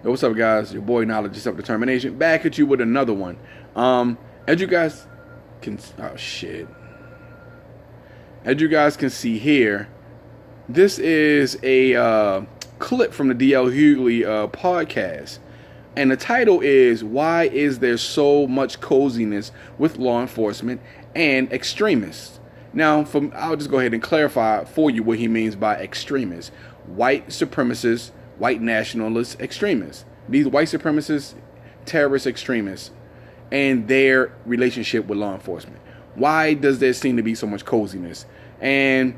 Yo, what's up, guys? Your boy Knowledge is Self-Determination back at you with another one. As you guys can, oh shit. As you guys can see here, this is a clip from the D.L. Hughley podcast, and the title is "Why is there so much coziness with law enforcement and extremists?" Now, I'll just go ahead and clarify for you what he means by extremists: white supremacists, white nationalist extremists. These white supremacists, terrorist extremists, and their relationship with law enforcement. Why does there seem to be so much coziness? And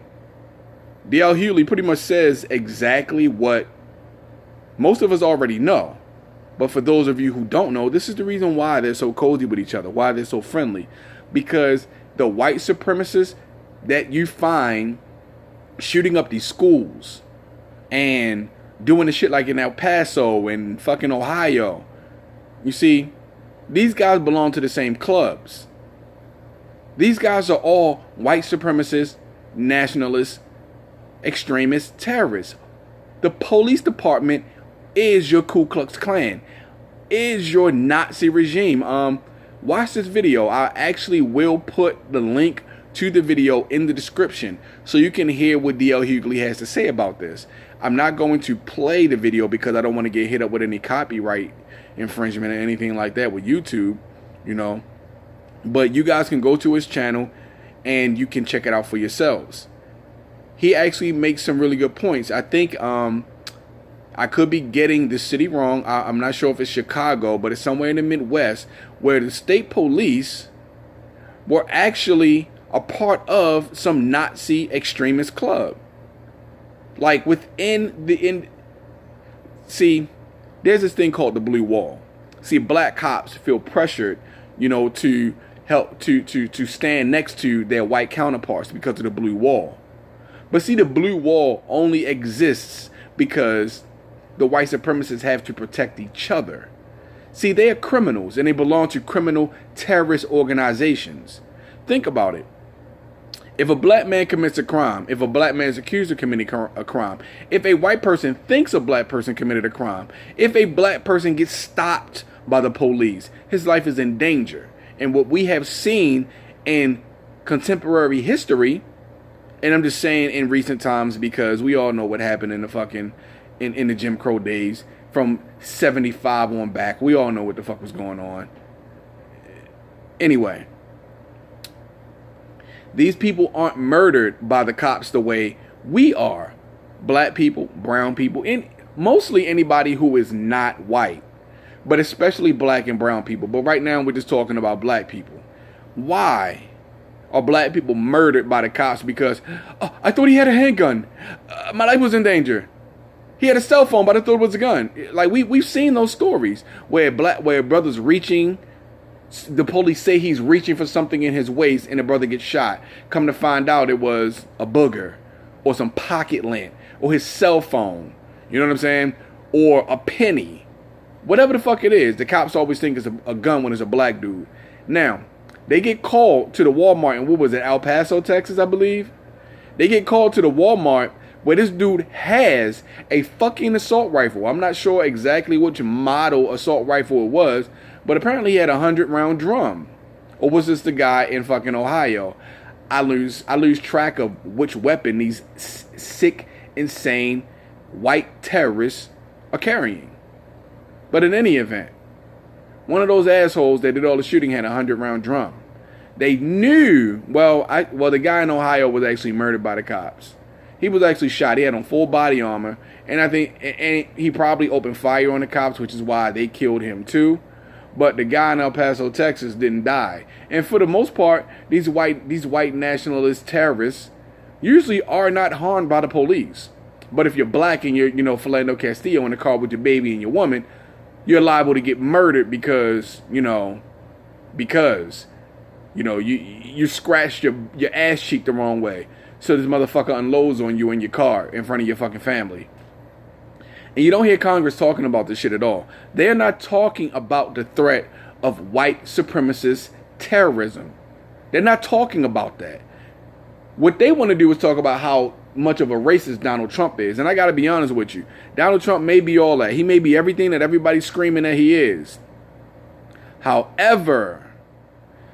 D.L. Hughley pretty much says exactly what most of us already know. But for those of you who don't know, this is the reason why they're so cozy with each other, why they're so friendly. Because the white supremacists that you find shooting up these schools and doing the shit like in El Paso and fucking Ohio, you see, these guys belong to the same clubs. These guys are all white supremacists, nationalists, extremists, terrorists. The police department is your Ku Klux Klan, is your Nazi regime. Watch this video. I actually will put the link to the video in the description so you can hear what D.L. Hughley has to say about this. I'm not going to play the video because I don't want to get hit up with any copyright infringement or anything like that with YouTube, you know. But you guys can go to his channel and you can check it out for yourselves. He actually makes some really good points. I think I could be getting the city wrong. I'm not sure if it's Chicago, but it's somewhere in the Midwest where the state police were actually a part of some Nazi extremist club. Like see, there's this thing called the blue wall. See, black cops feel pressured, you know, to help to stand next to their white counterparts because of the blue wall. But see, the blue wall only exists because the white supremacists have to protect each other. See, they are criminals and they belong to criminal terrorist organizations. Think about it. If a black man commits a crime, if a black man is accused of committing a crime, if a white person thinks a black person committed a crime, if a black person gets stopped by the police, his life is in danger. And what we have seen in contemporary history, and I'm just saying in recent times because we all know what happened in the fucking in the Jim Crow days from 75 on back. We all know what the fuck was going on. Anyway, these people aren't murdered by the cops the way we are. Black people, brown people, and mostly anybody who is not white, but especially black and brown people. But right now we're just talking about black people. Why are black people murdered by the cops? Because I thought he had a handgun. My life was in danger. He had a cell phone, but I thought it was a gun. Like we've seen those stories where brothers reaching. The police say he's reaching for something in his waist and the brother gets shot. Come to find out it was a booger or some pocket lint or his cell phone. You know what I'm saying? Or a penny. Whatever the fuck it is. The cops always think it's a gun when it's a black dude. Now, they get called to the Walmart in, what was it, El Paso, Texas, I believe? They get called to the Walmart where this dude has a fucking assault rifle. I'm not sure exactly which model assault rifle it was, but apparently he had a 100-round drum. Or was this the guy in fucking Ohio? I lose track of which weapon these sick, insane, white terrorists are carrying. But in any event, one of those assholes that did all the shooting had a 100-round drum. They knew, the guy in Ohio was actually murdered by the cops. He was actually shot. He had on full body armor. And I think he probably opened fire on the cops, which is why they killed him too. But the guy in El Paso, Texas didn't die. And for the most part, these white nationalist terrorists usually are not harmed by the police. But if you're black and you're, Philando Castillo in the car with your baby and your woman, you're liable to get murdered because you scratched your ass cheek the wrong way. So this motherfucker unloads on you in your car in front of your fucking family. And you don't hear Congress talking about this shit at all. They're not talking about the threat of white supremacist terrorism. They're not talking about that. What they want to do is talk about how much of a racist Donald Trump is. And I got to be honest with you. Donald Trump may be all that. He may be everything that everybody's screaming that he is. However,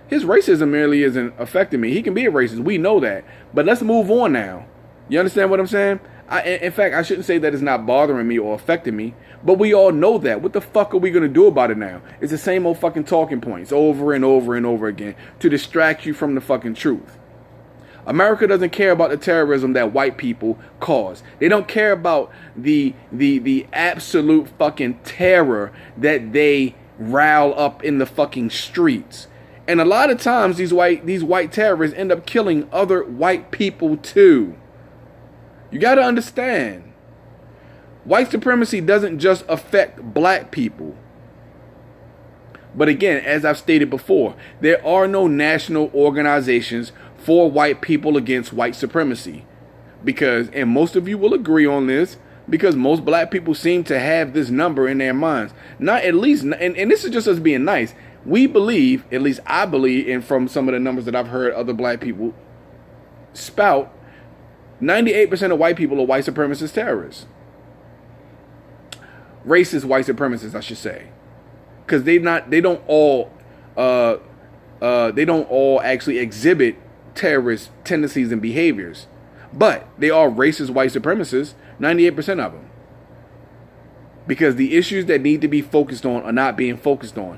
his racism merely isn't affecting me. He can be a racist. We know that. But let's move on now. You understand what I'm saying? In fact, I shouldn't say that it's not bothering me or affecting me. But we all know that. What the fuck are we going to do about it now? It's the same old fucking talking points over and over and over again to distract you from the fucking truth. America doesn't care about the terrorism that white people cause. They don't care about the absolute fucking terror that they rile up in the fucking streets. And a lot of times these white terrorists end up killing other white people too. You got to understand. White supremacy doesn't just affect black people. But again, as I've stated before, there are no national organizations for white people against white supremacy. Because, and most of you will agree on this, because most black people seem to have this number in their minds. Not at least, and this is just us being nice. We believe, at least I believe, and from some of the numbers that I've heard other black people spout, 98% of white people are white supremacist terrorists. Racist white supremacists, I should say. Because they don't all actually exhibit terrorist tendencies and behaviors. But they are racist white supremacists, 98% of them. Because the issues that need to be focused on are not being focused on.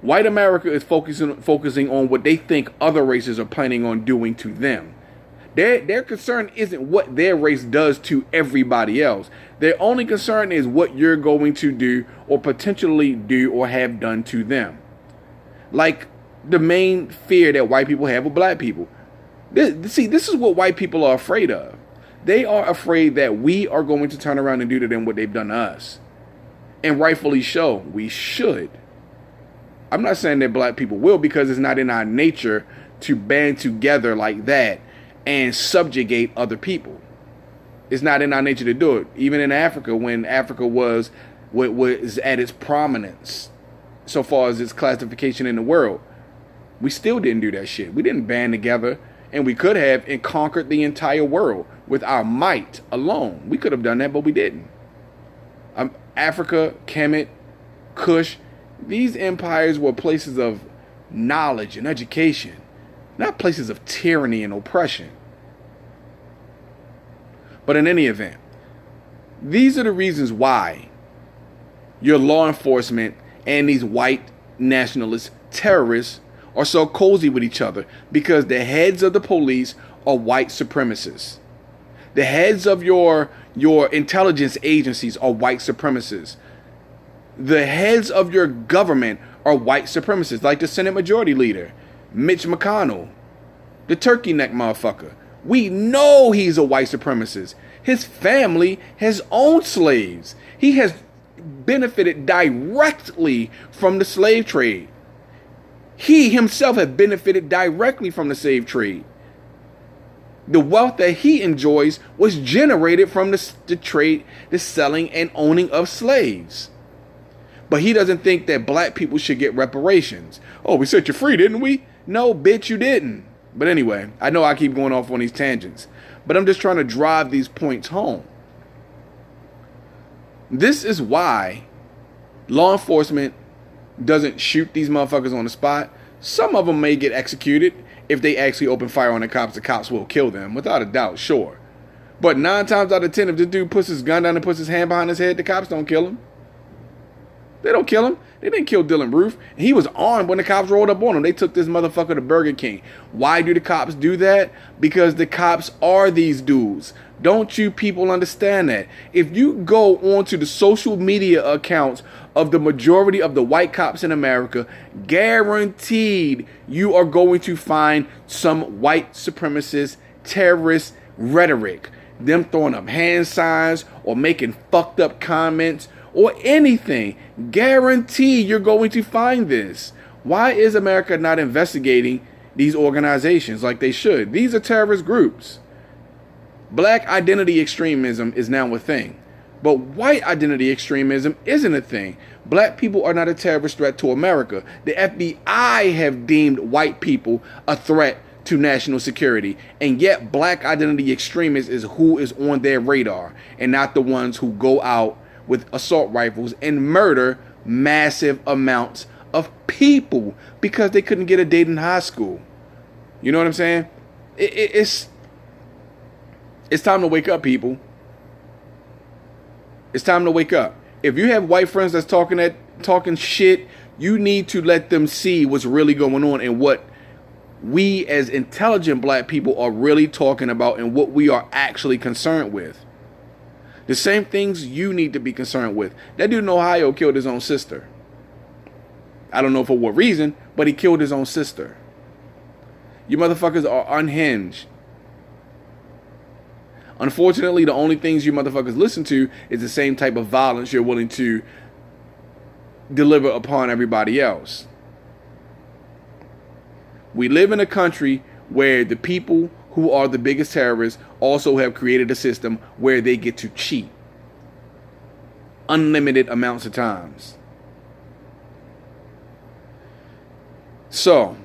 White America is focusing on what they think other races are planning on doing to them. Their concern isn't what their race does to everybody else. Their only concern is what you're going to do or potentially do or have done to them. Like the main fear that white people have with black people. This is what white people are afraid of. They are afraid that we are going to turn around and do to them what they've done to us. And rightfully so, we should. I'm not saying that black people will, because it's not in our nature to band together like that and subjugate other people. It's not in our nature to do it. Even in Africa, when Africa was at its prominence, so far as its classification in the world, we still didn't do that shit. We didn't band together, and we could have, and conquered the entire world with our might alone. We could have done that, but we didn't. Africa, Kemet, Kush, these empires were places of knowledge and education, not places of tyranny and oppression. But in any event, these are the reasons why your law enforcement and these white nationalist terrorists are so cozy with each other, because the heads of the police are white supremacists. The heads of your intelligence agencies are white supremacists. The heads of your government are white supremacists, like the Senate Majority Leader, Mitch McConnell, the turkey neck motherfucker. We know he's a white supremacist. His family has owned slaves. He has benefited directly from the slave trade. He himself has benefited directly from the slave trade. The wealth that he enjoys was generated from the trade, the selling and owning of slaves. But he doesn't think that black people should get reparations. Oh, we set you free, didn't we? No, bitch, you didn't. But anyway, I know I keep going off on these tangents, but I'm just trying to drive these points home. This is why law enforcement doesn't shoot these motherfuckers on the spot. Some of them may get executed. If they actually open fire on the cops will kill them, without a doubt, sure. But 9 times out of 10, if this dude puts his gun down and puts his hand behind his head, the cops don't kill him. They don't kill him. They didn't kill Dylan Roof. He was armed when the cops rolled up on him. They took this motherfucker to Burger King. Why do the cops do that? Because the cops are these dudes. Don't you people understand that? If you go onto the social media accounts of the majority of the white cops in America, guaranteed you are going to find some white supremacist terrorist rhetoric. Them throwing up hand signs or making fucked up comments or anything. Guarantee you're going to find this. Why is America not investigating these organizations like they should? These are terrorist groups. Black identity extremism is now a thing, but white identity extremism isn't a thing. Black people are not a terrorist threat to America. The FBI have deemed white people a threat to national security. And yet black identity extremists is who is on their radar, and not the ones who go out with assault rifles and murder massive amounts of people because they couldn't get a date in high school. You know what I'm saying? It's time to wake up, people. It's time to wake up. If you have white friends that's talking shit, you need to let them see what's really going on and what we as intelligent black people are really talking about and what we are actually concerned with. The same things you need to be concerned with. That dude in Ohio killed his own sister. I don't know for what reason, but he killed his own sister. You motherfuckers are unhinged. Unfortunately, the only things you motherfuckers listen to is the same type of violence you're willing to deliver upon everybody else. We live in a country where the people who are the biggest terrorists also have created a system where they get to cheat unlimited amounts of times. So,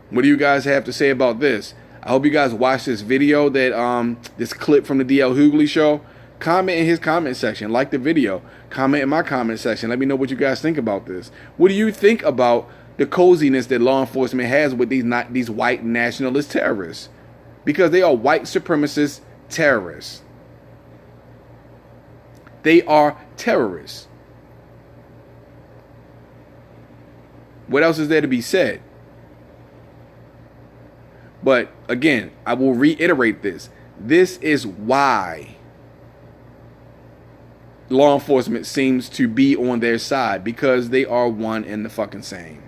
what do you guys have to say about this? I hope you guys watch this video, this clip from the DL Hughley show. Comment in his comment section. Like the video. Comment in my comment section. Let me know what you guys think about this. What do you think about the coziness that law enforcement has with these white nationalist terrorists? Because they are white supremacist terrorists. They are terrorists. What else is there to be said? But again, I will reiterate this. This is why law enforcement seems to be on their side, because they are one and the fucking same.